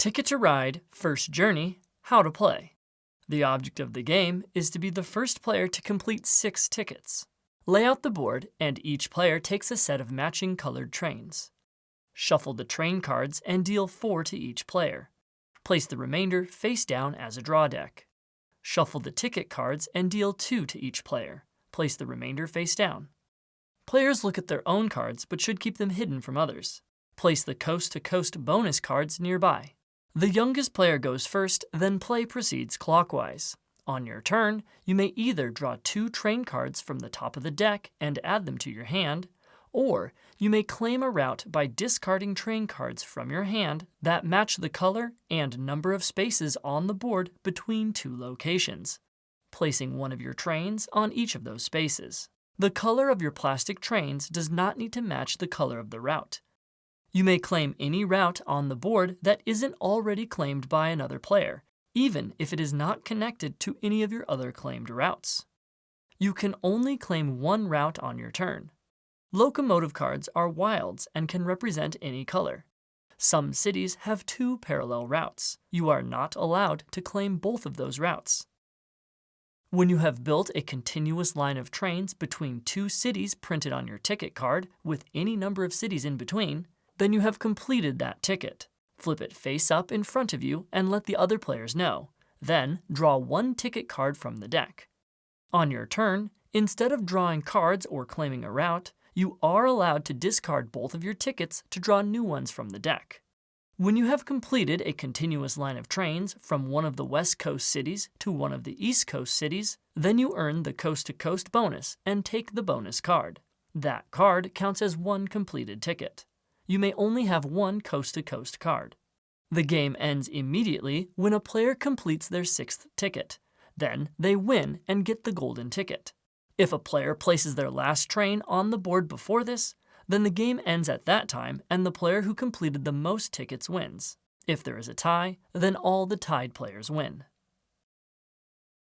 Ticket to Ride, First Journey, How to Play. The object of the game is to be the first player to complete 6 tickets. Lay out the board and each player takes a set of matching colored trains. Shuffle the train cards and deal 4 to each player. Place the remainder face down as a draw deck. Shuffle the ticket cards and deal 2 to each player. Place the remainder face down. Players look at their own cards but should keep them hidden from others. Place the coast-to-coast bonus cards nearby. The youngest player goes first, then play proceeds clockwise. On your turn, you may either draw 2 train cards from the top of the deck and add them to your hand, or you may claim a route by discarding train cards from your hand that match the color and number of spaces on the board between 2 locations, placing one of your trains on each of those spaces. The color of your plastic trains does not need to match the color of the route. You may claim any route on the board that isn't already claimed by another player, even if it is not connected to any of your other claimed routes. You can only claim one route on your turn. Locomotive cards are wilds and can represent any color. Some cities have 2 parallel routes. You are not allowed to claim both of those routes. When you have built a continuous line of trains between 2 cities printed on your ticket card with any number of cities in between, then you have completed that ticket. Flip it face up in front of you and let the other players know. Then draw 1 ticket card from the deck. On your turn, instead of drawing cards or claiming a route, you are allowed to discard both of your tickets to draw new ones from the deck. When you have completed a continuous line of trains from one of the West Coast cities to one of the East Coast cities, then you earn the coast-to-coast bonus and take the bonus card. That card counts as 1 completed ticket. You may only have 1 coast-to-coast card. The game ends immediately when a player completes their 6th ticket. Then they win and get the golden ticket. If a player places their last train on the board before this, then the game ends at that time and the player who completed the most tickets wins. If there is a tie, then all the tied players win.